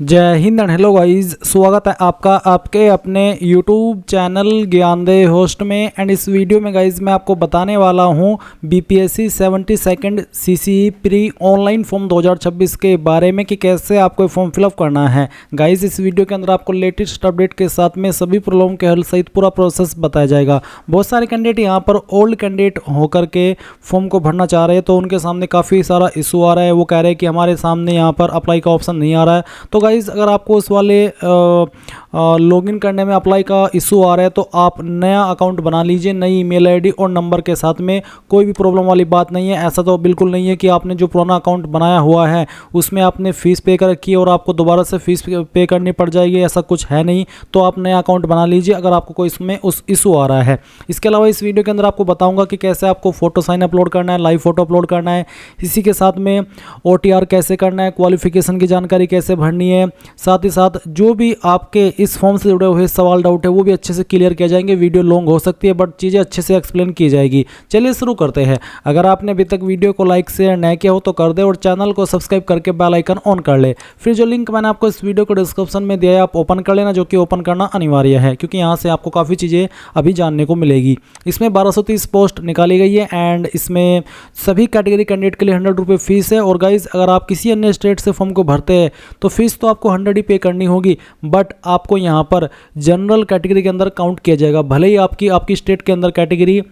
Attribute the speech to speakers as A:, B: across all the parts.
A: जय Hind and hello guys, स्वागत है आपका आपके अपने YouTube चैनल ज्ञानदेव होस्ट में। एंड इस वीडियो में गाइस मैं आपको बताने वाला हूं BPSC 72nd CCE pre online form 2026 के बारे में कि कैसे आपको फॉर्म फिलअप करना है। गाइस इस वीडियो के अंदर आपको लेटेस्ट अपडेट के साथ में सभी प्रॉब्लम के हल सहित पूरा प्रोसेस बताया जाएगा। बहुत सारे कैंडिडेट यहाँ पर ओल्ड कैंडिडेट होकर के फॉर्म को भरना चाह रहे हैं, तो उनके सामने काफ़ी सारा इशू आ रहा है। वो कह रहे हैं कि हमारे सामने यहाँ पर अप्लाई का ऑप्शन नहीं आ रहा है। तो गाइस अगर आपको उस वाले लॉगिन करने में अप्लाई का इशू आ रहा है तो आप नया अकाउंट बना लीजिए, नई ईमेल आईडी और नंबर के साथ में। कोई भी प्रॉब्लम वाली बात नहीं है। ऐसा तो बिल्कुल नहीं है कि आपने जो पुराना अकाउंट बनाया हुआ है उसमें आपने फ़ीस पे कर रखी है और आपको दोबारा से फ़ीस पे करनी पड़ जाएगी, ऐसा कुछ है नहीं। तो आप नया अकाउंट बना लीजिए अगर आपको कोई इसमें उस इशू आ रहा है। इसके अलावा इस वीडियो के अंदर आपको बताऊँगा कि कैसे आपको फ़ोटो साइन अपलोड करना है, लाइव फ़ोटो अपलोड करना है, इसी के साथ में OTR कैसे करना है, क्वालिफिकेशन की जानकारी कैसे भरनी है, साथ ही साथ जो भी आपके इस फॉर्म से जुड़े हुए सवाल डाउट है वो भी अच्छे से क्लियर किए जाएंगे। वीडियो लॉन्ग हो सकती है बट चीज़ें अच्छे से एक्सप्लेन की जाएगी। चलिए शुरू करते हैं। अगर आपने अभी तक वीडियो को लाइक शेयर नहीं किया हो तो कर दे और चैनल को सब्सक्राइब करके बेल आइकन ऑन कर ले। फिर जो लिंक मैंने आपको इस वीडियो को डिस्क्रिप्शन में दिया है आप ओपन कर लेना, जो कि ओपन करना अनिवार्य है क्योंकि यहाँ से आपको काफ़ी चीज़ें अभी जानने को मिलेगी। इसमें 1230 पोस्ट निकाली गई है एंड इसमें सभी कैटेगरी कैंडिडेट के लिए 100 रुपये फीस है। और गाइज अगर आप किसी अन्य स्टेट से फॉर्म को भरते हैं तो फीस तो आपको 100 ही पे करनी होगी, बट आपको यहाँ पर जनरल कैटेगरी के अंदर काउंट किया जाएगा। भले ही आपकी स्टेट के अंदर कैटेगरी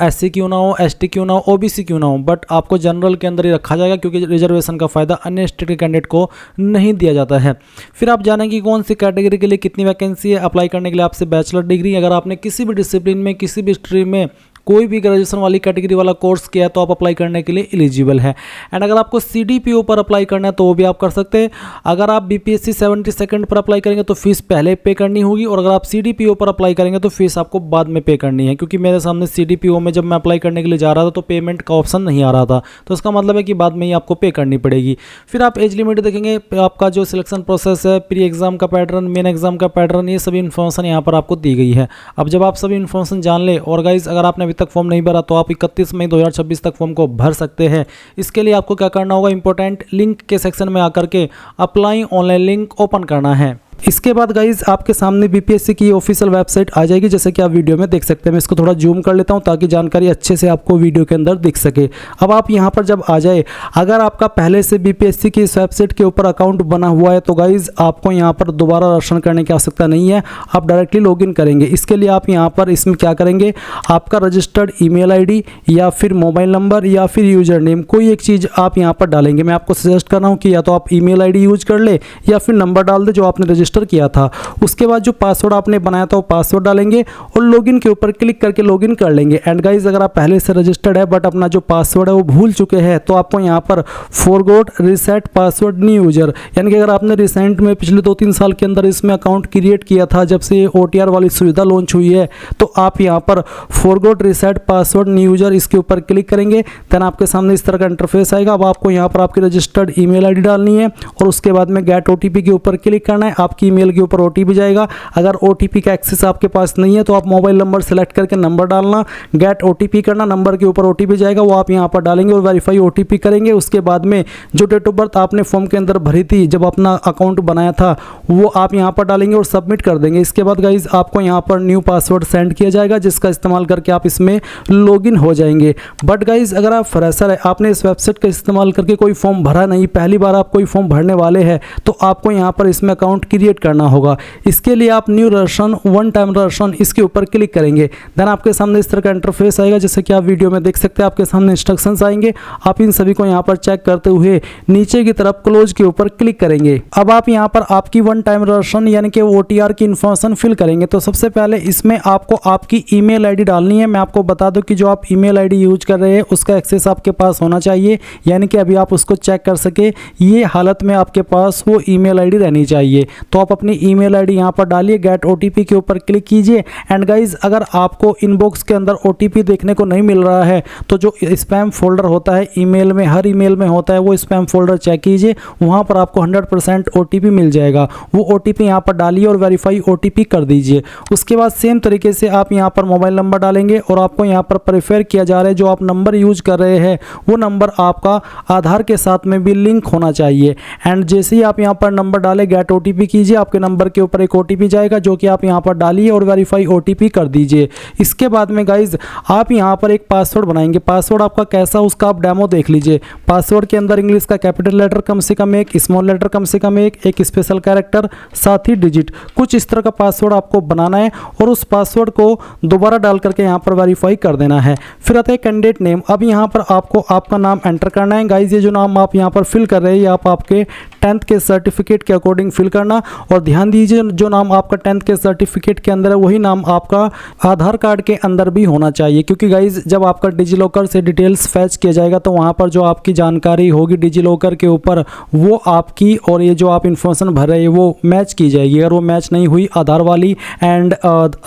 A: SC क्यों ना हो, ST क्यों ना हो, OBC क्यों ना हो, बट आपको जनरल के अंदर ही रखा जाएगा क्योंकि रिजर्वेशन का फ़ायदा अन्य स्टेट के कैंडिडेट को नहीं दिया जाता है। फिर आप जानेंगे कि कौन सी कैटेगरी के लिए कितनी वैकेंसी है। अप्लाई करने के लिए आपसे बैचलर डिग्री, अगर आपने किसी भी डिसिप्लिन में किसी भी स्ट्रीम में कोई भी ग्रेजुएशन वाली कैटेगरी वाला कोर्स किया है तो आप अप्लाई करने के लिए एलिजिबल है। एंड अगर आपको CDPO पर अप्लाई करना है तो वो भी आप कर सकते हैं। अगर आप BPSC 72nd पर अप्लाई करेंगे तो फीस पहले पे करनी होगी और अगर आप CDPO पर अप्लाई करेंगे तो फीस आपको बाद में पे करनी है। क्योंकि मेरे सामने CDPO में जब मैं अप्लाई करने के लिए जा रहा था तो पेमेंट का ऑप्शन नहीं आ रहा था, तो इसका मतलब है कि बाद में ही आपको पे करनी पड़ेगी। फिर आप एज लिमिट देखेंगे, आपका जो सिलेक्शन प्रोसेस है, प्री एग्जाम का पैटर्न, मेन एग्जाम का पैटर्न, ये सभी इन्फॉर्मेशन यहाँ पर आपको दी गई है। अब जब आप सभी इन्फॉर्मेशन जान ले और गाइज अगर आपने अभी तक फॉर्म नहीं भरा तो आप 31 मई 2026 तक फॉर्म को भर सकते हैं। इसके लिए आपको क्या करना होगा, इंपॉर्टेंट लिंक के सेक्शन में आकर के अप्लाई ऑनलाइन लिंक ओपन करना है। इसके बाद गाइज आपके सामने BPSC की ऑफिशियल वेबसाइट आ जाएगी, जैसे कि आप वीडियो में देख सकते हैं। मैं इसको थोड़ा जूम कर लेता हूं ताकि जानकारी अच्छे से आपको वीडियो के अंदर दिख सके। अब आप यहां पर जब आ जाए, अगर आपका पहले से BPSC की इस वेबसाइट के ऊपर अकाउंट बना हुआ है तो गाइज आपको यहां पर दोबारा रजिस्ट्रेशन करने की आवश्यकता नहीं है, आप डायरेक्टली लॉगिन करेंगे। इसके लिए आप यहाँ पर इसमें क्या करेंगे, आपका रजिस्टर्ड ईमेल ID या फिर मोबाइल नंबर या फिर यूजर नेम, कोई एक चीज़ आप यहाँ पर डालेंगे। मैं आपको सजेस्ट कर रहा हूँ कि या तो आप ईमेल ID यूज कर ले या फिर नंबर डाल दे जो आपने रजिस्टर किया था। उसके बाद जो पासवर्ड आपने बनाया था वो पासवर्ड डालेंगे और लॉगिन के ऊपर क्लिक करके लॉगिन कर लेंगे। एंड गाइज अगर आप पहले से रजिस्टर्ड है बट अपना जो पासवर्ड है वो भूल चुके हैं तो आपको यहाँ पर forgot reset password new user, यानी कि अगर आपने रिसेंट में पिछले 2-3 साल के अंदर इसमें अकाउंट क्रिएट किया था जब से OTR वाली सुविधा लॉन्च हुई है, तो आप यहाँ पर forgot reset password new user इसके ऊपर क्लिक करेंगे। देन आपके सामने इस तरह का इंटरफेस आएगा। अब आपको यहाँ पर आपकी रजिस्टर्ड ईमेल ID डालनी है और उसके बाद में गेट OTP के ऊपर क्लिक करना है। आपकी ईमेल के ऊपर OTP जाएगा। अगर OTP का एक्सेस आपके पास नहीं है तो आप मोबाइल नंबर सेलेक्ट करके नंबर डालना, गेट OTP करना, नंबर के ऊपर OTP जाएगा, वो आप यहाँ पर डालेंगे और वेरीफाई OTP करेंगे। उसके बाद में जो डेट ऑफ बर्थ आपने फॉर्म के अंदर भरी थी जब अपना अकाउंट बनाया था वो आप यहाँ पर डालेंगे और सबमिट कर देंगे। इसके बाद गाइज आपको यहाँ पर न्यू पासवर्ड सेंड किया जाएगा जिसका इस्तेमाल करके आप इसमें लॉगिन हो जाएंगे। बट गाइज अगर आप फ्रेशर है, आपने इस वेबसाइट का इस्तेमाल करके कोई फॉर्म भरा नहीं, पहली बार आप कोई फॉर्म भरने वाले हैं, तो आपको यहाँ पर इसमें अकाउंट क्रिएट करना होगा। इसके लिए आप new registration, one time registration, इसके ऊपर क्लिक करेंगे। देन आपके सामने इस तरह का इंटरफेस आएगा, जैसे कि आप वीडियो में देख सकते हैं। आपके सामने इंस्ट्रक्शंस आएंगे, आप इन सभी को यहाँ पर चेक करते हुए नीचे की तरफ क्लोज के ऊपर क्लिक करेंगे। अब आप यहाँ पर आपकी वन टाइम रजिस्ट्रेशन यानी कि OTR की इन्फॉर्मेशन फिल करेंगे। तो सबसे पहले इसमें आपको आपकी ईमेल ID डालनी है। मैं आपको बता दूं कि जो आप ईमेल ID यूज कर रहे हैं उसका एक्सेस आपके पास होना चाहिए, यानी कि अभी आप उसको चेक कर सके, ये हालत में आपके पास वो ईमेल ID रहनी चाहिए। तो तो आप अपनी ईमेल आईडी यहाँ पर डालिए, गेट ओटीपी के ऊपर क्लिक कीजिए। एंड गाइज अगर आपको इनबॉक्स के अंदर ओटीपी देखने को नहीं मिल रहा है तो जो स्पैम फोल्डर होता है ईमेल में, हर ईमेल में होता है, वो स्पैम फोल्डर चेक कीजिए, वहाँ पर आपको 100% ओटीपी मिल जाएगा। वो ओटीपी यहाँ पर डालिए और वेरीफाई ओटीपी कर दीजिए। उसके बाद सेम तरीके से आप यहाँ पर मोबाइल नंबर डालेंगे और आपको यहाँ पर प्रेफर किया जा रहा है जो आप नंबर यूज कर रहे हैं वो नंबर आपका आधार के साथ में भी लिंक होना चाहिए। एंड जैसे ही आप यहाँ पर नंबर डालें, गेट ओटीपी कीजिए, आपके नंबर के ऊपर एक ओटीपी जाएगा जो कि आप यहाँ पर डालिए और वेरीफाई ओटीपी कर दीजिए। इसके बाद में गाइज आप यहाँ पर एक पासवर्ड बनाएंगे। पासवर्ड आपका कैसा, उसका आप डेमो देख लीजिए। पासवर्ड के अंदर इंग्लिश का कैपिटल लेटर कम से कम एक, स्मॉल लेटर कम से कम एक स्पेशल कैरेक्टर, साथ ही डिजिट, कुछ इस तरह का पासवर्ड आपको बनाना है और उस पासवर्ड को दोबारा डाल करके यहाँ पर वेरीफाई कर देना है। फिर आता है कैंडिडेट नेम। अब यहाँ पर आपको आपका नाम एंटर करना है। गाइज ये जो नाम आप यहाँ पर फिल कर रहे हैं ये आप आपके 10th के सर्टिफिकेट के अकॉर्डिंग फिल करना। और ध्यान दीजिए जो नाम आपका 10th के सर्टिफिकेट के अंदर है वही नाम आपका आधार कार्ड के अंदर भी होना चाहिए, क्योंकि गाइज जब आपका डिजिलॉकर से डिटेल्स फैच किया जाएगा तो वहाँ पर जो आपकी जानकारी होगी डिजिलॉकर के ऊपर वो आपकी और ये जो आप इन्फॉर्मेशन भर रहे हैं वो मैच की जाएगी। अगर वो मैच नहीं हुई आधार वाली एंड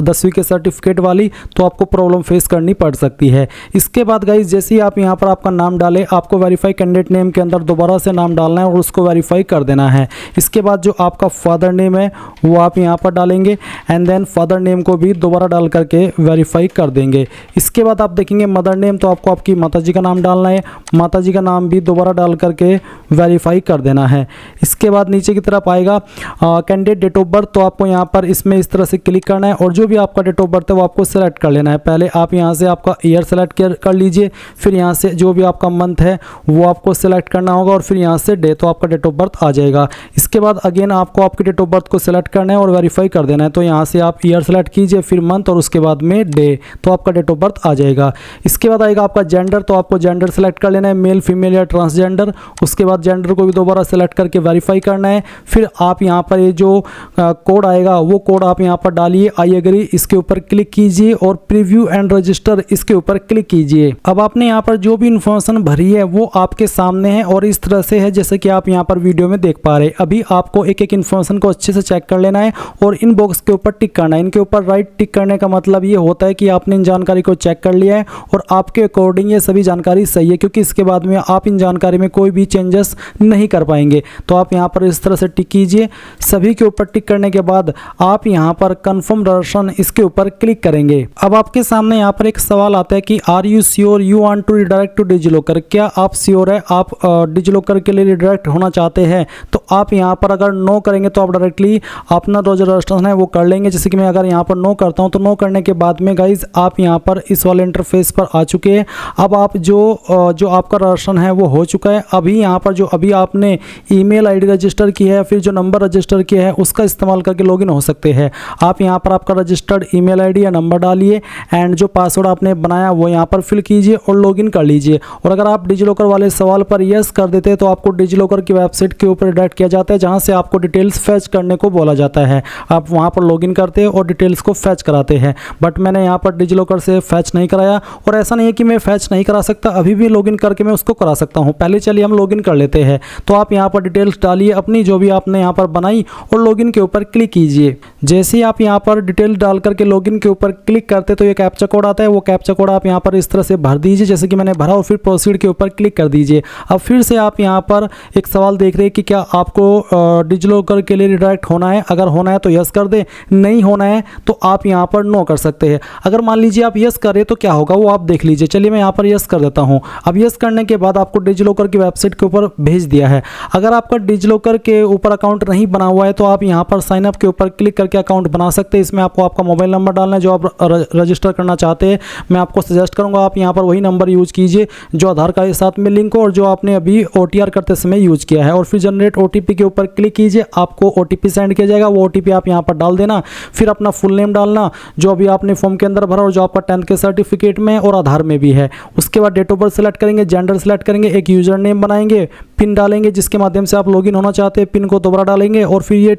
A: 10वीं के सर्टिफिकेट वाली तो आपको प्रॉब्लम फेस करनी पड़ सकती है। इसके बाद गाइज जैसे ही आप यहाँ पर आपका नाम डालें, आपको वेरीफाई कैंडिडेट नेम के अंदर दोबारा से नाम डालना है और उसको वेरीफाई कर देना है। इसके बाद जो आपका फादर नेम है वो आप यहाँ पर डालेंगे एंड देन फादर नेम को भी दोबारा डाल करके वेरीफाई कर देंगे। इसके बाद आप देखेंगे मदर नेम, तो आपको आपकी माताजी का नाम डालना है, माताजी का नाम भी दोबारा डाल करके वेरीफाई कर देना है। इसके बाद नीचे की तरफ आएगा कैंडिडेट डेट ऑफ बर्थ, तो आपको यहाँ पर इसमें इस तरह से क्लिक करना है और जो भी आपका डेट ऑफ बर्थ है वो आपको सेलेक्ट कर लेना है। पहले आप यहाँ से आपका ईयर सेलेक्ट कर लीजिए, फिर यहाँ से जो भी आपका मंथ है वो आपको सेलेक्ट करना होगा और फिर यहाँ से डे, तो आपका डेट ऑफ बर्थ आ जाएगा। इसके बाद अगेन आपको आपके डेट ऑफ बर्थ को सेलेक्ट करना है और वेरीफाई कर देना है। तो यहाँ से आप ईयर सेलेक्ट कीजिए, फिर मंथ और उसके बाद में डे, तो आपका डेट ऑफ बर्थ आ जाएगा। इसके बाद आएगा आपका जेंडर, तो आपको जेंडर सेलेक्ट कर लेना है, मेल फीमेल या ट्रांसजेंडर। उसके बाद जेंडर को भी दोबारा सेलेक्ट करके वेरीफाई करना है। फिर आप यहाँ पर ये जो कोड आएगा वो कोड आप यहाँ पर डालिए, आई एग्री इसके ऊपर क्लिक कीजिए और प्रीव्यू एंड रजिस्टर इसके ऊपर क्लिक कीजिए। अब आपने यहाँ पर जो भी इन्फॉर्मेशन भरी है वो आपके सामने है और इस तरह से है जैसे कि आप यहाँ पर वीडियो में देख पा रहे हैं। अभी आपको एक एक इन्फॉर्मेशन को अच्छे से चेक कर लेना है और इन बॉक्स के ऊपर टिक करना है। इनके ऊपर राइट टिक करने का मतलब ये होता है कि आपने इन जानकारी को चेक कर लिया है और आपके अकॉर्डिंग ये सभी जानकारी सही है, क्योंकि इसके बाद में आप इन जानकारी में कोई भी चेंजेस नहीं कर पाएंगे। तो आप यहाँ पर इस तरह से टिक कीजिए। सभी के ऊपर टिक करने के बाद आप यहाँ पर कंफर्म दर्शन इसके ऊपर क्लिक करेंगे। अब आपके सामने यहाँ पर एक सवाल आता है कि are you sure you want to redirect to DigiLocker, क्या आप श्योर है आप डिजिलॉकर के लिए रिडायरेक्ट होना चाहते हैं? तो आप यहाँ पर अगर नो करेंगे तो आप डायरेक्टली अपना जो रजिस्ट्रेशन है वो कर लेंगे। जैसे कि मैं अगर यहाँ पर नो करता हूँ तो नो करने के बाद में गाइज आप यहाँ पर इस वाले इंटरफेस पर आ चुके हैं। अब आप जो आपका रजिस्ट्रेशन है वो हो चुका है। अभी यहाँ पर जो अभी आपने ईमेल आईडी रजिस्टर की है, फिर जो नंबर रजिस्टर किया है उसका इस्तेमाल करके लॉगिन हो सकते हैं। आप यहाँ पर आपका रजिस्टर्ड ईमेल आईडी या नंबर डालिए एंड जो पासवर्ड आपने बनाया वो यहाँ पर फिल कीजिए और लॉगिन कर लीजिए। और अगर आप डिजिलॉकर वाले सवाल पर यस कर देते हैं तो आपको डिजिलॉकर की वेबसाइट के ऊपर डायरेक्ट किया जाता है, जहाँ से आपको डिटेल्स फैच करने को बोला जाता है। आप वहाँ पर लॉगिन करते हैं और डिटेल्स को फैच कराते हैं। बट मैंने यहाँ पर डिजिलॉकर से फैच नहीं कराया और ऐसा नहीं है कि मैं फैच नहीं करा सकता, अभी भी लॉगिन करके मैं उसको करा सकता हूँ। पहले चलिए हम लॉगिन कर लेते हैं। तो आप यहाँ पर डिटेल्स डालिए अपनी जो भी आपने यहाँ पर बनाई और लॉगिन के ऊपर क्लिक कीजिए। जैसे ही आप यहाँ पर डिटेल डाल करके लॉगिन के ऊपर क्लिक करते तो ये कैप्चा कोड आता है, वो कैप्चा कोड आप यहाँ पर इस तरह से भर दीजिए जैसे कि मैंने भरा और फिर प्रोसीड के ऊपर क्लिक कर दीजिए। अब फिर से आप यहाँ पर एक सवाल देख रहे हैं कि क्या आपको डिजिलॉकर के लिए रिडायरेक्ट होना है। अगर होना है तो यस कर दें, नहीं होना है तो आप यहाँ पर नो कर सकते हैं। अगर मान लीजिए आप यस करें तो क्या होगा वो आप देख लीजिए। चलिए मैं यहाँ पर यस कर देता हूँ। अब यस करने के बाद आपको डिजिलॉकर की वेबसाइट के ऊपर भेज दिया है। अगर आपका डिजिलॉकर के ऊपर अकाउंट नहीं बना हुआ है तो आप यहाँ पर साइन अप के ऊपर क्लिक करके अकाउंट बना सकते हैं। इसमें आपको आपका मोबाइल नंबर डालना है जो आप रजिस्टर करना चाहते हैं। मैं आपको सजेस्ट करूँगा आप यहाँ पर वही नंबर यूज कीजिए जो आधार कार्ड के साथ में लिंक हो और जो आपने अभी OTR करते समय यूज किया है। और फिर जनरेट OTP के ऊपर क्लिक कीजिए, आपको OTP सेंड किया जाएगा। वो OTP आप यहाँ पर डाल देना, फिर अपना फुल नेम डालना जो अभी आपने फॉर्म के अंदर भरा और जो आपका 10th के सर्टिफिकेट में और आधार में भी है। उसके बाद डेट ऑफ बर्थ सेलेक्ट करेंगे, जेंडर सेलेक्ट करेंगे, एक यूजर नेम बनाएंगे, पिन डालेंगे जिसके माध्यम से आप लॉगिन होना चाहते हैं, पिन को दोबारा डालेंगे और फिर ये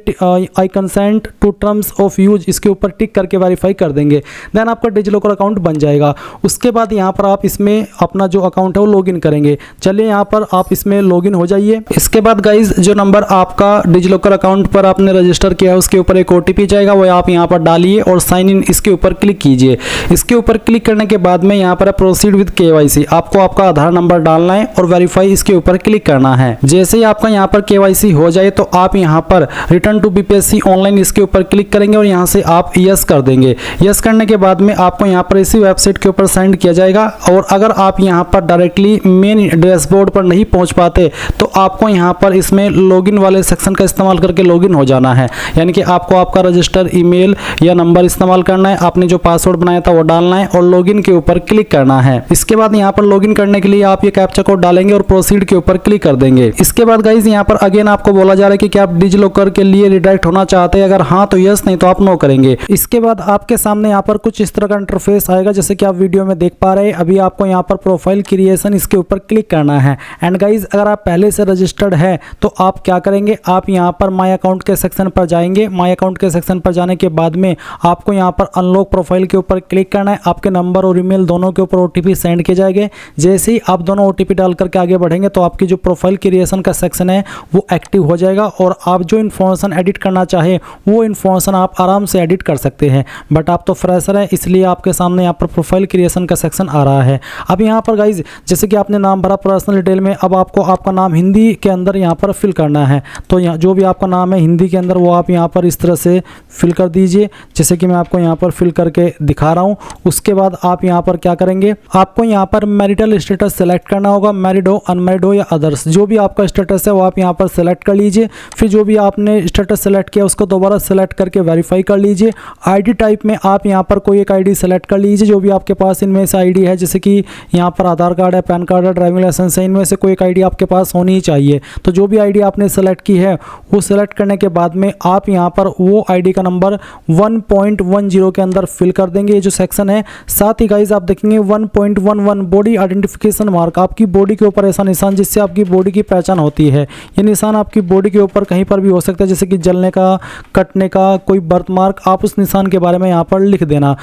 A: I consent to terms of use इसके ऊपर टिक करके वेरीफाई कर देंगे। देन आपका डिजिलॉकर अकाउंट बन जाएगा। उसके बाद यहाँ पर आप इसमें अपना जो अकाउंट है वो लॉगिन करेंगे। चलिए यहाँ पर आप इसमें लॉगिन हो जाइए। इसके बाद गाइज जो नंबर आपका डिजिलॉकर अकाउंट पर आपने रजिस्टर किया है उसके ऊपर एक OTP जाएगा, वो आप यहाँ पर डालिए और साइन इन इसके ऊपर क्लिक कीजिए। इसके ऊपर क्लिक करने के बाद में यहाँ पर प्रोसीड विद KYC, आपको आपका आधार नंबर डालना है और वेरीफाई इसके ऊपर क्लिक करना है। जैसे ही आपका यहाँ पर KYC हो जाए तो आप यहाँ पर रिटर्न टू BPSC ऑनलाइन इसके ऊपर क्लिक करेंगे और यहाँ से आप यस कर देंगे। यस करने के बाद में आपको यहाँ पर इसी वेबसाइट के ऊपर सेंड किया जाएगा। और अगर आप यहाँ पर डायरेक्टली मेन डैशबोर्ड पर नहीं पहुँच पाते तो आपको यहाँ पर इसमें लॉगिन वाले सेक्शन का इस्तेमाल करके लॉगिन हो जाना है। यानी कि आपको आपका रजिस्टर ईमेल या नंबर इस्तेमाल करना है, आपने जो पासवर्ड बनाया था वो डालना है और लॉगिन के ऊपर क्लिक करना है। इसके बाद यहाँ पर लॉगिन करने के लिए आप ये कैप्चा कोड डालेंगे और प्रोसीड के ऊपर क्लिक कर देंगे। इसके बाद गाइज यहाँ पर अगेन आपको बोला जा रहा है कि क्या आप डिजिलॉकर के लिए रिडायरेक्ट होना चाहते हैं, अगर हाँ तो यस, नहीं तो आप नो करेंगे। इसके बाद आपके सामने यहाँ पर कुछ इस तरह का इंटरफेस आएगा जैसे कि आप वीडियो में देख पा रहे हैं। अभी आपको यहाँ पर प्रोफाइल क्रिएशन इसके ऊपर क्लिक करना है। एंड गाइज अगर आप पहले से रजिस्टर्ड है तो आप क्या करेंगे, आप यहाँ पर माई अकाउंट के सेक्शन पर जाएंगे। माई अकाउंट के सेक्शन पर जाने के बाद में आपको यहाँ पर अनलॉक प्रोफाइल के ऊपर क्लिक करना है। आपके नंबर और ईमेल दोनों के ऊपर OTP सेंड किए जाएंगे। जैसे ही आप दोनों OTP डाल करके आगे बढ़ेंगे तो आपकी जो प्रोफाइल क्रिएशन का सेक्शन है वो एक्टिव हो जाएगा और आप जो इन्फॉर्मेशन एडिट करना चाहे वो इन्फॉर्मेशन आप आराम से एडिट कर सकते हैं। बट आप तो फ्रेशर है इसलिए आपके सामने यहाँ पर प्रोफाइल क्रिएशन का सेक्शन आ रहा है। अब यहाँ पर गाइज जैसे कि आपने नाम भरा पर्सनल डिटेल में, अब आपको आपका नाम हिंदी के अंदर यहाँ पर फिल करना है। तो यहाँ जो भी आपका नाम है हिंदी के अंदर वो आप यहाँ पर इस तरह से फिल कर दीजिए जैसे कि मैं आपको यहाँ पर फिल करके दिखा रहा हूँ। उसके बाद आप यहाँ पर क्या करेंगे, आपको यहाँ पर मैरिटल स्टेटस सेलेक्ट करना होगा, मैरिड हो, अनमैरिड हो या अदर्स, जो भी आपका स्टेटस है वो आप यहाँ पर सेलेक्ट कर लीजिए। फिर जो भी आपने स्टेटस सेलेक्ट किया उसको दोबारा सेलेक्ट करके वेरीफाई कर लीजिए। ID टाइप में आप यहाँ पर कोई एक ID सेलेक्ट कर लीजिए जो भी आपके पास इनमें से ID है, जैसे कि यहाँ पर आधार कार्ड है, पैन कार्ड है, ड्राइविंग लाइसेंस है, इनमें से कोई एक ID आपके पास होनी ही चाहिए। तो जो भी ID आपने सेलेक्ट की है वो सेलेक्ट करने के बाद में आप यहाँ पर वो ID का नंबर 1.10 के अंदर फिल कर देंगे, ये जो सेक्शन है। साथ ही गाइज आप देखेंगे 1.11 बॉडी आइडेंटिफिकेशन मार्क, आपकी बॉडी के ऊपर ऐसा निशान जिससे आपकी बॉडी की पहचान होती है। ये निशान आपकी बॉडी के ऊपर कहीं पर भी हो सकता है, जैसे कि जलने का, कटने का, कोई बर्थ मार्क, आप उस निशान के बारे में यहाँ पर लिख देना।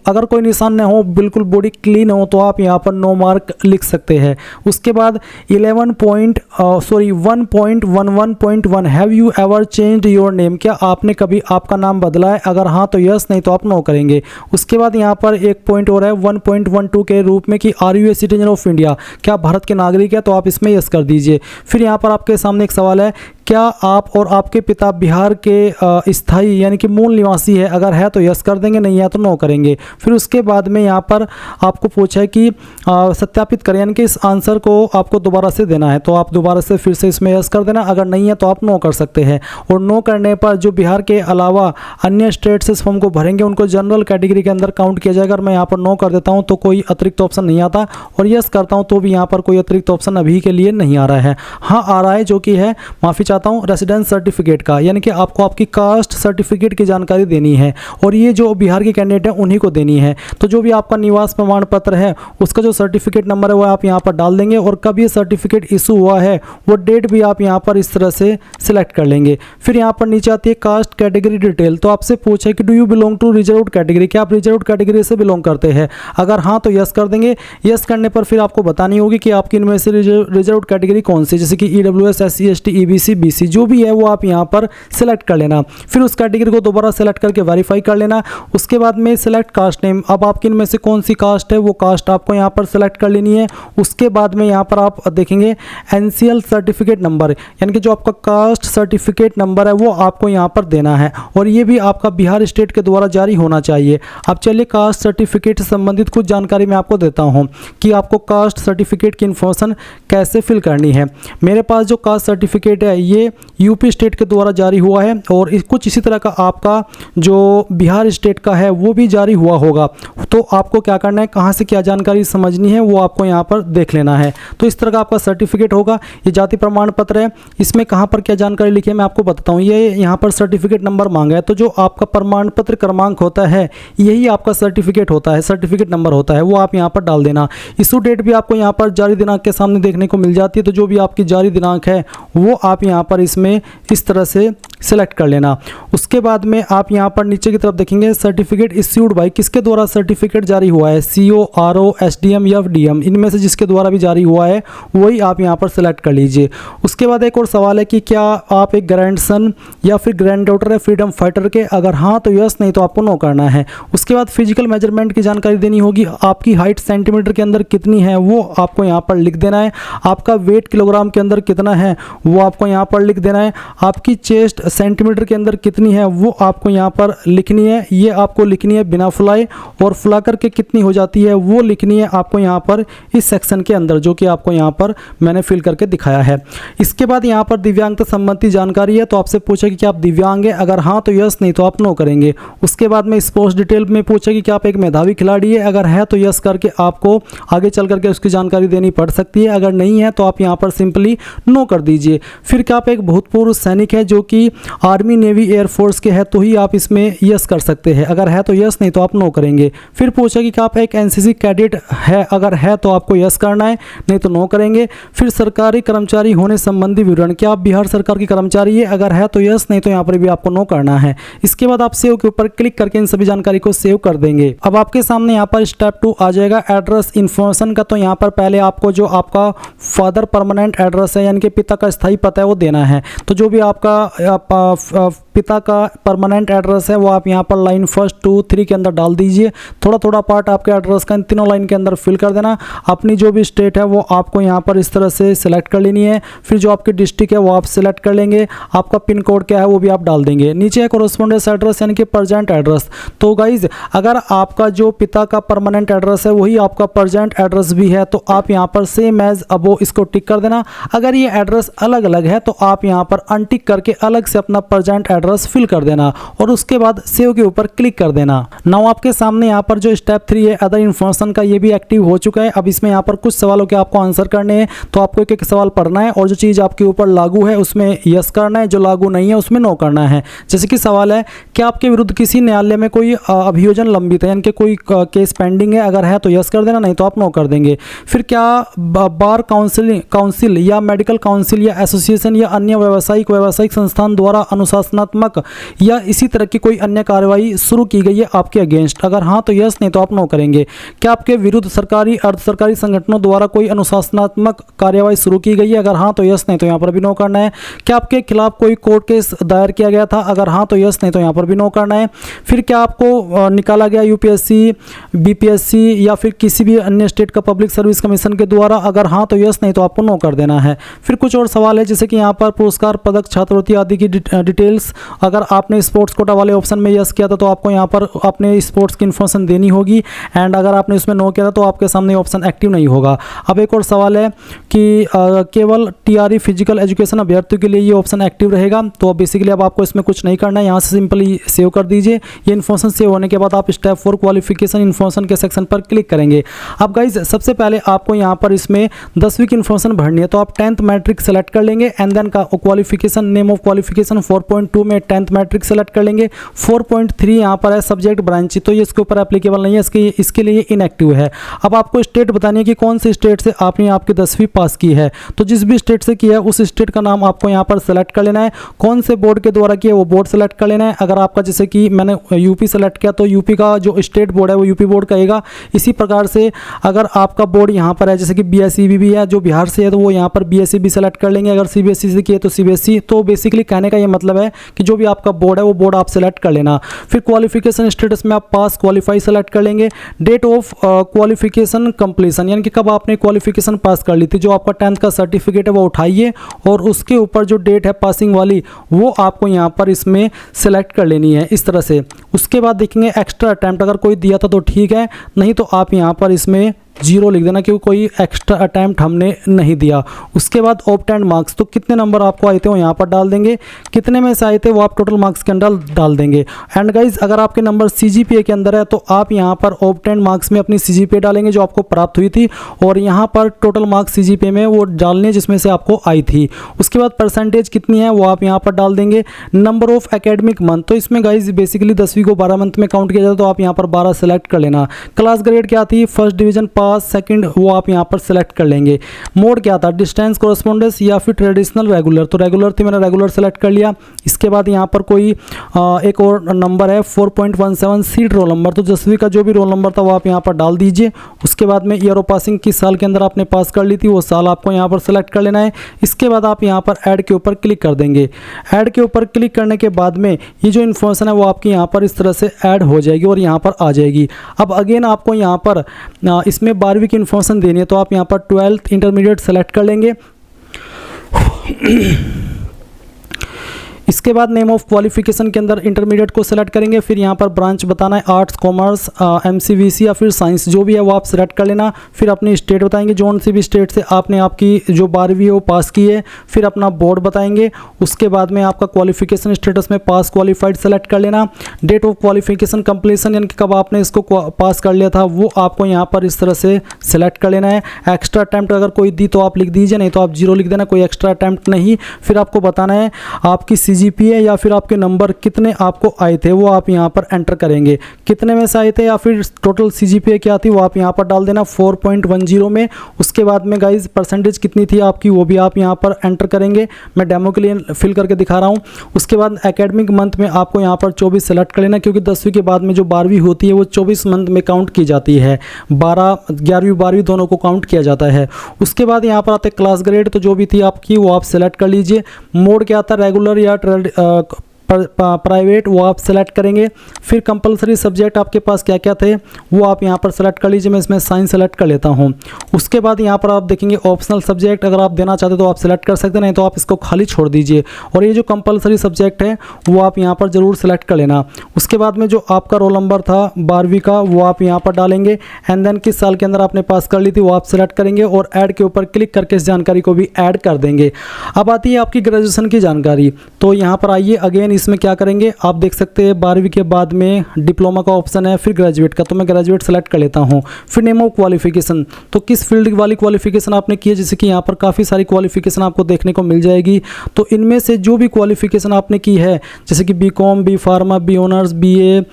A: अगर कोई निशान न हो, बिल्कुल बॉडी क्लीन हो तो आप यहाँ पर नो मार्क लिख सकते हैं। उसके बाद 1.11.1 have you ever changed your name, क्या आपने कभी आपका नाम बदला है, अगर हाँ तो यस, नहीं तो आप नो करेंगे। उसके बाद यहाँ पर एक पॉइंट और है 1.12 के रूप में कि are you a citizen of India, क्या भारत के नागरिक है, तो आप इसमें यस कर दीजिए। फिर यहाँ पर आपके सामने एक सवाल है, क्या आप और आपके पिता बिहार के स्थायी यानी कि मूल निवासी है, अगर है तो यस कर देंगे, नहीं है तो नो करेंगे। फिर उसके बाद में यहाँ पर आपको पूछा है कि सत्यापित करें, यानी कि इस आंसर को आपको दोबारा से देना है, तो आप दोबारा से फिर से इसमें यस कर देना, अगर नहीं है तो आप नो कर सकते हैं। और नो करने पर जो बिहार के अलावा अन्य स्टेट से इस फॉर्म को भरेंगे उनको जनरल कैटेगरी के अंदर काउंट किया जाएगा। अगर मैं यहाँ पर नो कर देता हूँ तो कोई अतिरिक्त ऑप्शन नहीं आता और यस करता हूँ तो भी यहाँ पर कोई अतिरिक्त ऑप्शन अभी के लिए नहीं आ रहा है। हाँ आ रहा है, जो कि है, माफ़ी चाहता हूँ, रेसिडेंस सर्टिफिकेट का, यानी कि आपको आपकी कास्ट सर्टिफिकेट की जानकारी देनी है और ये जो बिहार के कैंडिडेट हैं उन्हीं को देनी है। तो जो भी आपका निवास प्रमाण पत्र है उसका जो सर्टिफिकेट नंबर है वो आप यहाँ पर डाल देंगे और कब ये सर्टिफिकेट इशू हुआ है वो डेट भी आप यहाँ पर इस तरह से सिलेक्ट कर लेंगे। फिर यहाँ पर नीचे आती है कास्ट कैटेगरी डिटेल, तो आपसे पूछा है कि do you belong to reserved category, क्या आप रिजर्व्ड कैटेगरी से बिलोंग करते हैं, अगर हाँ तो यस कर देंगे। यस करने पर फिर आपको बतानी होगी कि आपकी इनमें से रिजर्व्ड कैटेगरी कौन सी, जैसे कि EWS, SC, ST, EBC, BC जो भी है वो आप यहाँ पर सिलेक्ट कर लेना। फिर उस कैटेगरी को दोबारा सेलेक्ट करके वेरीफाई कर लेना। उसके बाद में सिलेक्ट कास्ट नेम, अब आपकी इनमें से कौन सी कास्ट है वो कास्ट आपको यहाँ पर सेलेक्ट कर लेनी है। उसके बाद में यहाँ पर आप देखेंगे एनसीएल सर्टिफिकेट नंबर, यानी कि जो आपका कास्ट सर्टिफिकेट नंबर है वो आपको यहाँ पर देना है और ये भी आपका बिहार स्टेट के द्वारा जारी होना चाहिए। अब चलिए कास्ट सर्टिफिकेट से संबंधित कुछ जानकारी मैं आपको देता हूँ कि आपको कास्ट सर्टिफिकेट की इन्फॉर्मेशन कैसे फिल करनी है। मेरे पास जो कास्ट सर्टिफिकेट है ये यूपी स्टेट के द्वारा जारी हुआ है और कुछ इसी तरह का आपका जो बिहार स्टेट का है वो भी जारी हुआ होगा। तो आपको क्या करना है, कहाँ से क्या जानकारी समझनी है वो आपको यहाँ पर देख लेना है। तो इस तरह का आपका सर्टिफिकेट होगा। ये जाति प्रमाण पत्र है, इसमें कहाँ पर क्या जानकारी लिखी है मैं आपको बताता हूँ। ये यहाँ पर सर्टिफिकेट नंबर मांगा है, तो जो आपका प्रमाण पत्र क्रमांक होता है यही आपका सर्टिफिकेट होता है, सर्टिफिकेट नंबर होता है, वो आप यहाँ पर डाल देना। इशू डेट भी आपको यहाँ पर जारी दिनांक के सामने देखने को मिल जाती है, तो जो भी आपकी जारी दिनांक है वो आप यहाँ पर इसमें इस तरह से सिलेक्ट कर लेना। उसके बाद में आप यहाँ पर नीचे की तरफ देखेंगे सर्टिफिकेट इश्यूड बाय, किसके द्वारा सर्टिफिकेट जारी हुआ है, CO, RO, SDM या DM, इनमें से जिसके द्वारा भी जारी हुआ है वही आप यहाँ पर सिलेक्ट कर लीजिए। उसके बाद एक और सवाल है कि क्या आप एक ग्रैंडसन या फिर ग्रैंड डॉटर है फ्रीडम फाइटर के, अगर हाँ तो यस, नहीं तो आपको नो करना है। उसके बाद फिजिकल मेजरमेंट की जानकारी देनी होगी, आपकी हाइट सेंटीमीटर के अंदर कितनी है वो आपको यहाँ पर लिख देना है। आपका वेट किलोग्राम के अंदर कितना है वो आपको यहाँ पर लिख देना है। आपकी चेस्ट सेंटीमीटर के अंदर कितनी है वो आपको यहाँ पर लिखनी है, ये आपको लिखनी है बिना फुलाए, और फुला करके कितनी हो जाती है वो लिखनी है आपको यहाँ पर इस सेक्शन के अंदर, जो कि आपको यहाँ पर मैंने फिल करके दिखाया है। इसके बाद यहाँ पर दिव्यांगता संबंधी जानकारी है, तो आपसे पूछेगी कि आप दिव्यांग हैं, अगर हाँ तो यस, नहीं तो आप नो करेंगे। उसके बाद में स्पोर्ट्स डिटेल में पूछेगी कि आप एक मेधावी खिलाड़ी है, अगर है तो यस करके आपको आगे चल करके उसकी जानकारी देनी पड़ सकती है, अगर नहीं है तो आप यहाँ पर सिंपली नो कर दीजिए। फिर क्या आप एक भूतपूर्व सैनिक है जो कि आर्मी, नेवी, एयरफोर्स के है, तो ही आप इसमें यस कर सकते हैं, अगर है तो यस, नहीं तो आप नो करेंगे। फिर पूछेगी कि आप एक NCC कैडेट है, अगर है तो आपको यस करना है, नहीं तो नो करेंगे। फिर सरकारी कर्मचारी होने संबंधी विवरण, क्या आप बिहार सरकार की कर्मचारी है, अगर है तो यस, नहीं तो यहाँ पर भी आपको नो करना है। इसके बाद आप सेव के ऊपर क्लिक करके इन सभी जानकारी को सेव कर देंगे। अब आपके सामने यहाँ पर स्टेप 2 आ जाएगा एड्रेस इन्फॉर्मेशन का। तो यहाँ पर पहले आपको जो आपका फादर परमानेंट एड्रेस है, यानी कि पिता का स्थायी पता है, वो देना है। तो जो भी आपका पिता का परमानेंट एड्रेस है वो आप यहाँ पर लाइन 1, 2, 3 के अंदर डाल दीजिए। थोड़ा थोड़ा पार्ट आपके एड्रेस का इन तीनों लाइन के अंदर फिल कर देना। अपनी जो भी स्टेट है वो आपको यहाँ पर इस तरह से सिलेक्ट कर लेनी है। फिर जो आपकी डिस्ट्रिक्ट है वो आप सिलेक्ट कर लेंगे। आपका पिन कोड क्या है वो भी आप डाल देंगे। नीचे है कोरेस्पोंडेंस एड्रेस, यानी कि प्रेजेंट एड्रेस। तो गाइज अगर आपका जो पिता का परमानेंट एड्रेस है वही आपका प्रेजेंट एड्रेस भी है तो आप यहाँ पर सेम एज अबो इसको टिक कर देना। अगर ये एड्रेस अलग अलग है तो आप यहाँ पर अनटिक करके अलग से अपना प्रेजेंट एड्रेस फिल कर देना और उसके बाद सेव के ऊपर क्लिक कर देना। नाउ आपके सामने यहाँ पर जो स्टेप 3 है अदर इन्फॉर्मेशन का, ये भी एक्टिव हो चुका है। अब इसमें यहाँ पर कुछ सवालों के आपको आंसर करने हैं, तो आपको एक एक सवाल पढ़ना है और जो चीज़ आपके ऊपर लागू है उसमें यस करना है, जो लागू नहीं है उसमें नो करना है। जैसे कि सवाल है कि आपके विरुद्ध किसी न्यायालय में कोई अभियोजन लंबित है, यानी कि कोई केस पेंडिंग है, अगर है तो यस कर देना, नहीं तो आप नो कर देंगे। फिर क्या बार काउंसिल या मेडिकल काउंसिल या एसोसिएशन या अन्य व्यावसायिक संस्थान द्वारा अनुशासनात्मक या इसी तरह की कोई अन्य कार्रवाई शुरू की गई है आपके अगेंस्ट, अगर हाँ तो यस, नहीं तो आप नो करेंगे। क्या आपके विरुद्ध सरकारी अर्ध सरकारी संगठनों द्वारा कोई अनुशासनात्मक कार्यवाही शुरू की गई है, अगर हाँ तो यस, नहीं तो यहाँ पर भी नो करना है। क्या आपके खिलाफ कोई कोर्ट केस दायर किया गया था, अगर हाँ तो यस, नहीं तो यहाँ पर भी नो करना है। फिर क्या आपको निकाला गया UPSC, BPSC या फिर किसी भी अन्य स्टेट का पब्लिक सर्विस कमीशन के द्वारा, अगर हाँ तो यस, नहीं तो आपको नो कर देना है। फिर कुछ और सवाल है जैसे कि यहाँ पर पुरस्कार, पदक, छात्रवृत्ति आदि की डिटेल्स, अगर आपने स्पोर्ट्स कोटा वाले ऑप्शन में यस किया था तो आपको यहाँ पर अपने स्पोर्ट्स की इन्फॉर्मेशन देनी होगी, एंड अगर आपने उसमें नो किया था तो आपके सामने ऑप्शन एक्टिव नहीं होगा। अब एक और सवाल है कि केवल TRE फिजिकल एजुकेशन अभ्यर्थियों के लिए ये ऑप्शन एक्टिव रहेगा, तो बेसिकली अब आपको इसमें कुछ नहीं करना है, यहाँ से सिंपली सेव कर दीजिए। ये इन्फॉर्मेशन सेव होने के बाद आप स्टेप 4 क्वालिफिकेशन इन्फॉर्मेशन के सेक्शन पर क्लिक करेंगे। अब गाइज सबसे पहले आपको यहाँ पर इसमें 10वीं की इन्फॉर्मेशन भरनी है, तो आप 10th मैट्रिक सेलेक्ट कर लेंगे एंड देन का क्वालिफिकेशन, नेम ऑफ क्वालिफिकेशन 4.2 में 10th मैट्रिक सेलेक्ट कर लेंगे। 4.3 यहाँ पर है सब्जेक्ट ब्रांच, तो ये इसके ऊपर एप्लीकेबल नहीं है, इसके लिए इनएक्टिव है। अब आपको स्टेट बतानी है कि कौन से स्टेट से आपने आपकी 10वीं पास की है, तो जिस भी स्टेट से किया है उस स्टेट का नाम आपको यहाँ पर सेलेक्ट कर लेना है। कौन से बोर्ड के द्वारा किया वो बोर्ड सेलेक्ट कर लेना है। अगर आपका जैसे कि मैंने यूपी सेलेक्ट किया तो यूपी का जो स्टेट बोर्ड है वो यूपी बोर्ड कहेगा। इसी प्रकार से अगर आपका बोर्ड यहाँ पर है जैसे कि BSEB भी है, जो बिहार से है तो वो यहाँ पर BSEB सेलेक्ट कर लेंगे। अगर CBSE से किए तो CBSE। तो बेसिकली कहने का ये मतलब है कि जो भी आपका बोर्ड है वो बोर्ड आप सेलेक्ट कर लेना। फिर क्वालिफिकेशन स्टेटस में आप पास, क्वालिफाई सेलेक्ट कर लेंगे। डेट ऑफ क्वालिफिकेशन कंप्लीशन, यानी कि कब आपने क्वालिफिकेशन पास कर ली थी, जो आपका 10th का सर्टिफिकेट है वो उठाइए और उसके ऊपर जो डेट है पासिंग वाली वो आपको यहाँ पर इसमें सेलेक्ट कर लेनी है इस तरह से। उसके बाद देखेंगे एक्स्ट्रा अटैम्प्ट, अगर कोई दिया था तो ठीक है, नहीं तो आप यहाँ पर इसमें जीरो लिख देना क्योंकि कोई एक्स्ट्रा अटैम्प्ट हमने नहीं दिया। उसके बाद ऑब्टेन्ड मार्क्स, तो कितने नंबर आपको आए थे वो यहाँ पर डाल देंगे, कितने में से आए थे वो आप टोटल मार्क्स के अंदर डाल देंगे। एंड गाइज अगर आपके नंबर CGPA के अंदर है तो आप यहाँ पर ऑब्टेन्ड मार्क्स में अपनी CGPA डालेंगे जो आपको प्राप्त हुई थी, और यहाँ पर टोटल मार्क्स CGPA में वो डालने जिसमें से आपको आई थी। उसके बाद परसेंटेज कितनी है वो आप यहाँ पर डाल देंगे। नंबर ऑफ एकेडमिक मंथ, तो इसमें गाइज बेसिकली 10वीं को 12 मंथ में काउंट किया जाता है, तो आप यहाँ पर 12 सेलेक्ट कर लेना। क्लास ग्रेड क्या थी, फर्स्ट डिवीजन पास, सेकंड, वो आप यहाँ पर सेलेक्ट कर लेंगे। मोड क्या था, डिस्टेंस, कोरस्पोंडेंस या फिर ट्रेडिशनल रेगुलर, तो रेगुलर थी, मैंने रेगुलर सेलेक्ट कर लिया। इसके बाद यहाँ पर कोई एक और नंबर है 4.17 सीट रोल नंबर, तो 10वीं का जो भी रोल नंबर था वो आप यहाँ पर डाल दीजिए। उसके बाद में ईयर ऑफ पासिंग किस साल के अंदर आपने पास कर ली थी वो साल आपको यहाँ पर सेलेक्ट कर लेना है। इसके बाद आप यहाँ पर ऐड के ऊपर क्लिक कर देंगे। ऐड के ऊपर क्लिक करने के बाद में ये जो इन्फॉर्मेशन है वो आपकी यहाँ पर इस तरह से ऐड हो जाएगी और यहाँ पर आ जाएगी। अब अगेन आपको यहाँ पर इसमें 12वीं की इन्फॉर्मेशन देनी है, तो आप यहाँ पर 12th इंटरमीडिएट सेलेक्ट कर लेंगे। इसके बाद नेम ऑफ क्वालिफिकेशन के अंदर इंटरमीडिएट को सेलेक्ट करेंगे। फिर यहाँ पर ब्रांच बताना है, आर्ट्स, कॉमर्स, MCVC या फिर साइंस, जो भी है वो आप सेलेक्ट कर लेना। फिर अपनी स्टेट बताएंगे, जौन सी भी स्टेट से आपने आपकी जो 12वीं है वो पास की है। फिर अपना बोर्ड बताएंगे। उसके बाद में आपका क्वालिफिकेशन स्टेटस में पास क्वालिफाइड सेलेक्ट कर लेना। डेट ऑफ क्वालिफिकेशन कंप्लीशन यानी कि कब आपने इसको पास कर लिया था वो आपको यहाँ पर इस तरह से सेलेक्ट कर लेना है। एक्स्ट्रा अटैम्प्ट अगर कोई दी तो आप लिख दीजिए, नहीं तो आप जीरो लिख देना, कोई एक्स्ट्रा अटैम्प्ट नहीं। फिर आपको बताना है आपकी CGPA या फिर आपके नंबर कितने आपको आए थे वो आप यहाँ पर एंटर करेंगे, कितने में से आए थे या फिर टोटल CGPA क्या थी वो आप यहाँ पर डाल देना 4.10 में। उसके बाद में गाइज परसेंटेज कितनी थी आपकी वो भी आप यहाँ पर एंटर करेंगे, मैं डेमो के लिए फिल करके दिखा रहा हूँ। उसके बाद एकेडमिक मंथ में आपको यहाँ पर 24 सेलेक्ट कर लेना, क्योंकि 10वीं के बाद में जो 12वीं होती है वो 24 मंथ में काउंट की जाती है, 11वीं 12वीं दोनों को काउंट किया जाता है। उसके बाद यहाँ पर आते क्लास ग्रेड, तो जो भी थी आपकी वो आप सेलेक्ट कर लीजिए। मोड क्या था, रेगुलर या प्राइवेट, वो आप सेलेक्ट करेंगे। फिर कंपलसरी सब्जेक्ट आपके पास क्या क्या थे वो आप यहाँ पर सेलेक्ट कर लीजिए, मैं इसमें साइंस सेलेक्ट कर लेता हूँ। उसके बाद यहाँ पर आप देखेंगे ऑप्शनल सब्जेक्ट, अगर आप देना चाहते तो आप सेलेक्ट कर सकते हैं, नहीं तो आप इसको खाली छोड़ दीजिए। और ये जो कंपलसरी सब्जेक्ट है वो आप यहाँ पर ज़रूर सेलेक्ट कर लेना। उसके बाद में जो आपका रोल नंबर था 12वीं का वो आप यहाँ पर डालेंगे। एंड देन किस साल के अंदर आपने पास कर ली थी वो आप सेलेक्ट करेंगे और ऐड के ऊपर क्लिक करके इस जानकारी को भी ऐड कर देंगे। अब आती है आपकी ग्रेजुएशन की जानकारी, तो यहाँ पर आइए अगेन इसमें क्या करेंगे आप देख सकते हैं 12वीं के बाद में डिप्लोमा का ऑप्शन है, फिर ग्रेजुएट का, तो मैं ग्रेजुएट सेलेक्ट कर लेता हूँ। फिर नेम ऑफ क्वालिफिकेशन, तो किस फील्ड वाली क्वालिफिकेशन आपने की है, जैसे कि यहाँ पर काफ़ी सारी क्वालिफिकेशन आपको देखने को मिल जाएगी। तो इनमें से जो भी क्वालिफिकेशन आपने की है, जैसे कि BCom, B pharma, B honours, BA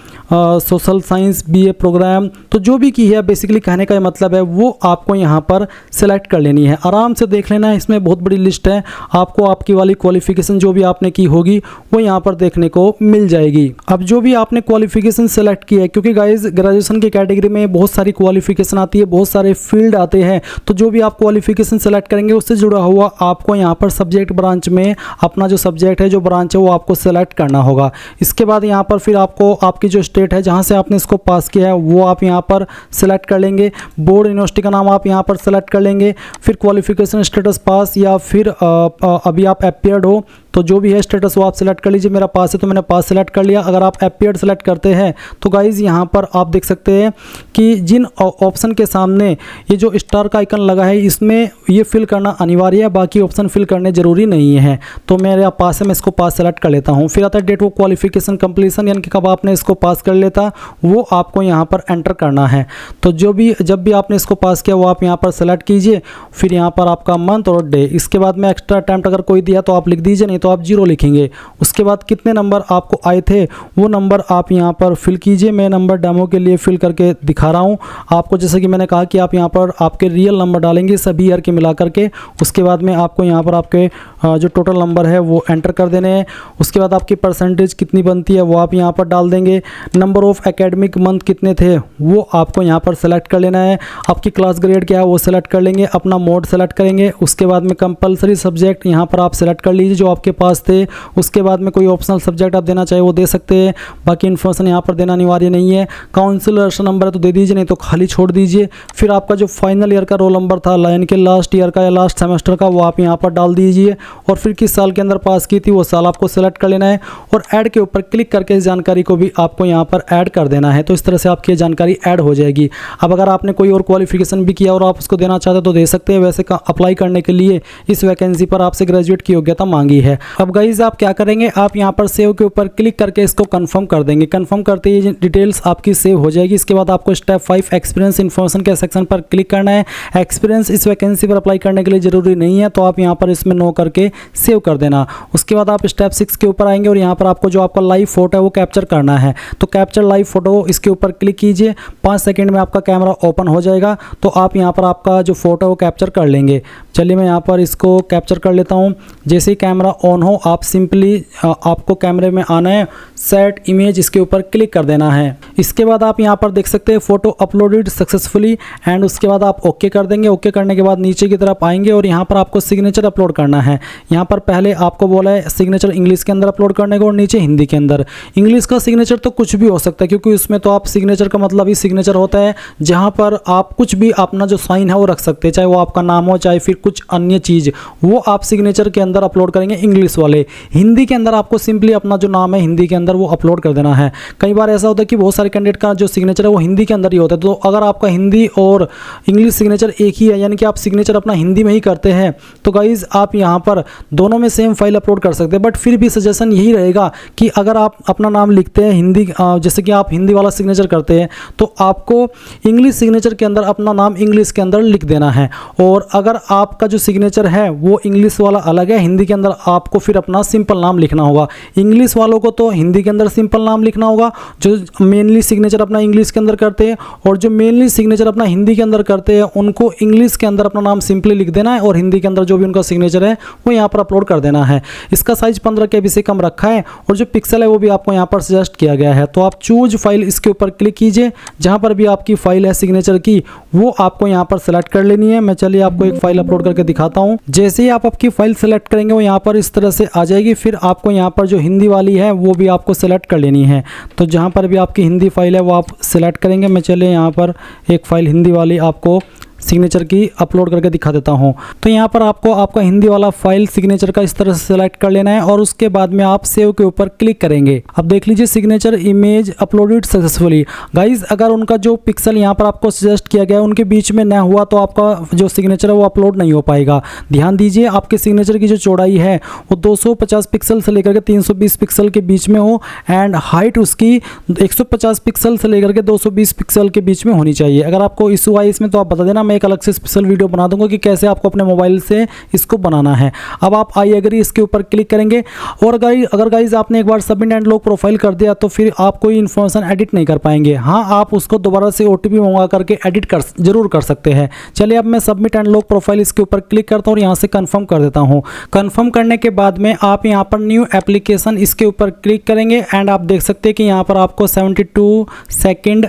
A: social science, BA programme, तो जो भी की है बेसिकली कहने का मतलब है वो आपको यहाँ पर सेलेक्ट कर लेनी है। आराम से देख लेना है, इसमें बहुत बड़ी लिस्ट है, आपको आपकी वाली क्वालिफिकेशन जो भी आपने की होगी वो यहाँ पर देखने को मिल जाएगी। अब जो भी आपने क्वालिफिकेशन सेलेक्ट की है, क्योंकि गाइज ग्रेजुएशन की कैटेगरी में बहुत सारी क्वालिफिकेशन आती है, बहुत सारे फील्ड आते हैं, तो जो भी आप क्वालिफिकेशन सेलेक्ट करेंगे उससे जुड़ा हुआ आपको यहाँ पर सब्जेक्ट ब्रांच में अपना जो सब्जेक्ट है, जो ब्रांच है वो आपको सेलेक्ट करना होगा। इसके बाद यहाँ पर फिर आपको आपकी जो स्टेट है जहाँ से आपने इसको पास किया है वो आप यहाँ पर सेलेक्ट कर लेंगे। बोर्ड यूनिवर्सिटी का नाम आप यहाँ पर सेलेक्ट कर लेंगे। फिर क्वालिफिकेशन स्टेटस पास या फिर अभी आप अपीयर्ड हो, तो जो भी है स्टेटस वो आप सेलेक्ट कर लीजिए। मेरा पास है तो मैंने पास सेलेक्ट कर लिया। अगर आप अपीयर्ड सेलेक्ट करते हैं तो गाइज यहाँ पर आप देख सकते हैं कि जिन ऑप्शन के सामने ये जो स्टार का आइकन लगा है इसमें ये फिल करना अनिवार्य है, बाकी ऑप्शन फिल करने जरूरी नहीं है। तो मेरे पास है, मैं इसको पास सेलेक्ट कर लेता हूँ। फिर आता है डेट ऑफ क्वालिफिकेशन कंप्लीशन, यानी कि कब आपने इसको पास कर लेता वो आपको यहाँ पर एंटर करना है। तो जब भी आपने इसको पास किया वो आप यहाँ पर सेलेक्ट कीजिए। फिर यहाँ पर आपका मंथ और डे, इसके बाद में एक्स्ट्रा अटैम्प्ट अगर कोई दिया तो आप लिख दीजिए, नहीं तो आप 0 लिखेंगे। उसके बाद कितने नंबर आपको आए थे वो नंबर आप यहाँ पर फिल कीजिए। मैं नंबर डेमो के लिए फिल करके दिखा रहा हूँ आपको। जैसे कि मैंने कहा कि आप यहाँ पर आपके रियल नंबर डालेंगे सभी ईयर के मिला करके। उसके बाद में आपको यहाँ पर आपके जो टोटल नंबर है वो एंटर कर देने हैं। उसके बाद आपकी परसेंटेज कितनी बनती है वो आप यहाँ पर डाल देंगे। नंबर ऑफ एकेडमिक मंथ कितने थे वो आपको यहाँ पर सेलेक्ट कर लेना है। आपकी क्लास ग्रेड क्या है वो सेलेक्ट कर लेंगे। अपना मोड सेलेक्ट करेंगे। उसके बाद में कंपलसरी सब्जेक्ट यहाँ पर आप सेलेक्ट कर लीजिए जो आपके पास थे। उसके बाद में कोई ऑप्शनल सब्जेक्ट आप देना चाहे वो दे सकते हैं, बाकी इन्फॉर्मेशन यहाँ पर देना अनिवार्य नहीं है। काउंसिल रजिस्टर नंबर है तो दे दीजिए, नहीं तो खाली छोड़ दीजिए। फिर आपका जो फाइनल ईयर का रोल नंबर था, लाइन के लास्ट ईयर का या लास्ट सेमेस्टर का, वो आप यहाँ पर डाल दीजिए। और फिर किस साल के अंदर पास की थी वो साल आपको सेलेक्ट कर लेना है और ऐड के ऊपर क्लिक करके इस जानकारी को भी आपको यहाँ पर ऐड कर देना है। तो इस तरह से आपकी जानकारी ऐड हो जाएगी। अब अगर आपने कोई और क्वालिफिकेशन भी किया और आप उसको देना चाहते तो दे सकते हैं। वैसे अप्लाई करने के लिए इस वैकेंसी पर आपसे ग्रेजुएट की योग्यता मांगी है। अब गाइज आप क्या करेंगे, आप यहाँ पर सेव के ऊपर क्लिक करके इसको कंफर्म कर देंगे। कंफर्म करते ही डिटेल्स आपकी सेव हो जाएगी। इसके बाद आपको स्टेप 5 एक्सपीरियंस इन्फॉर्मेशन के सेक्शन पर क्लिक करना है। एक्सपीरियंस इस वैकेंसी पर अप्लाई करने के लिए जरूरी नहीं है, तो आप यहाँ पर इसमें नो करके सेव कर देना। उसके बाद आप स्टेप 6 के ऊपर आएंगे और यहाँ पर आपको जो आपका लाइव फोटो है वो कैप्चर करना है। तो कैप्चर लाइव फोटो इसके ऊपर क्लिक कीजिए। 5 सेकंड में आपका कैमरा ओपन हो जाएगा। तो आप यहाँ पर आपका जो फोटो है वो कैप्चर कर लेंगे। चलिए मैं यहाँ पर इसको कैप्चर कर लेता हूँ। जैसे ही कैमरा ऑन हो आप सिंपली आपको कैमरे में आना है, सेट इमेज इसके ऊपर क्लिक कर देना है। इसके बाद आप यहाँ पर देख सकते हैं फोटो अपलोडेड सक्सेसफुली एंड उसके बाद आप ओके कर देंगे। ओके करने के बाद नीचे की तरफ आएंगे और यहाँ पर आपको सिग्नेचर अपलोड करना है। यहाँ पर पहले आपको बोला है सिग्नेचर इंग्लिश के अंदर अपलोड करने को और नीचे हिंदी के अंदर। इंग्लिश का सिग्नेचर तो कुछ भी हो सकता है, क्योंकि उसमें तो आप सिग्नेचर का मतलब ही सिग्नेचर होता है, जहाँ पर आप कुछ भी अपना जो साइन है वो रख सकते हैं, चाहे वो आपका नाम हो चाहे फिर कुछ अन्य चीज़, वो आप सिग्नेचर के अंदर अपलोड करेंगे इंग्लिश वाले। हिंदी के अंदर आपको सिंपली अपना जो नाम है हिंदी के अंदर वो अपलोड कर देना है। कई बार ऐसा होता है कि बहुत सारे कैंडिडेट का जो सिग्नेचर है वो हिंदी के अंदर ही होता है। तो अगर आपका हिंदी और इंग्लिश सिग्नेचर एक ही है, यानी कि आप सिग्नेचर अपना हिंदी में ही करते हैं, तो गाइज आप यहाँ पर दोनों में सेम फाइल अपलोड कर सकते हैं। बट फिर भी सजेशन यही रहेगा कि अगर आप अपना नाम लिखते हैं हिंदी, जैसे कि आप हिंदी वाला सिग्नेचर करते हैं, तो आपको इंग्लिश सिग्नेचर के अंदर अपना नाम इंग्लिश के अंदर लिख देना है। और अगर आपका जो सिग्नेचर है वो इंग्लिश वाला अलग है, हिंदी के अंदर आपको फिर अपना सिंपल नाम लिखना होगा। इंग्लिश वालों को तो हिंदी के अंदर सिंपल नाम लिखना होगा, जो मेनली सिग्नेचर अपना इंग्लिश के अंदर करते हैं, और जो मेनली सिग्नेचर अपना हिंदी के अंदर करते हैं उनको इंग्लिश के अंदर अपना नाम सिंपली लिख देना है और हिंदी के अंदर जो भी उनका सिग्नेचर है वो यहाँ पर अपलोड कर देना है। इसका साइज 15 KB से कम रखा है और जो पिक्सल है वो भी आपको यहाँ पर सजेस्ट किया गया है। तो आप चूज फाइल इसके ऊपर क्लिक कीजिए। जहाँ पर भी आपकी फाइल है सिग्नेचर की वो आपको यहाँ पर सेलेक्ट कर लेनी है। मैं चलिए आपको एक फाइल अपलोड करके दिखाता हूँ। जैसे ही आप आपकी फाइल सेलेक्ट करेंगे वो यहाँ पर इस तरह से आ जाएगी। फिर आपको यहाँ पर जो हिंदी वाली है वो भी आपको सेलेक्ट कर लेनी है। तो जहाँ पर भी आपकी हिंदी फाइल है वो आप सेलेक्ट करेंगे। मैं चलिए यहाँ पर एक फाइल हिंदी वाली आपको सिग्नेचर की अपलोड करके दिखा देता हूं। तो यहाँ पर आपको आपका हिंदी वाला फाइल सिग्नेचर का इस तरह से सेलेक्ट कर लेना है और उसके बाद में आप सेव के ऊपर क्लिक करेंगे। अब देख लीजिए signature image uploaded successfully. Guys अगर उनका जो पिक्सल यहाँ पर आपको सजेस्ट किया गया है उनके बीच में न हुआ तो आपका जो सिग्नेचर है वो अपलोड नहीं हो पाएगा। ध्यान दीजिए आपके सिग्नेचर की जो चौड़ाई है वो 250 पिक्सल से लेकर के 320 पिक्सल के बीच में हो एंड हाइट उसकी 150 पिक्सल से लेकर के 220 पिक्सल के बीच में होनी चाहिए। अगर आपको इशू आए इसमें तो आप बता देना, मैं एक अलग से स्पेशल वीडियो बना दूंगा कि कैसे आपको अपने मोबाइल से इसको बनाना है। अब आप आई एग्री इसके ऊपर क्लिक करेंगे और अगर गाइज आपने एक बार सबमिट एंड लॉक प्रोफाइल कर दिया तो फिर आप कोई इन्फॉर्मेशन एडिट नहीं कर पाएंगे। हाँ, आप उसको दोबारा से OTP मंगवा करके एडिट जरूर कर सकते हैं। चलिए अब मैं सबमिट एंड लॉक प्रोफाइल इसके ऊपर क्लिक करता हूँ और यहाँ से कंफर्म कर देता हूँ। कंफर्म करने के बाद में आप यहाँ पर न्यू एप्लीकेशन इसके ऊपर क्लिक करेंगे एंड आप देख सकते हैं कि यहाँ पर आपको 72 सेकेंड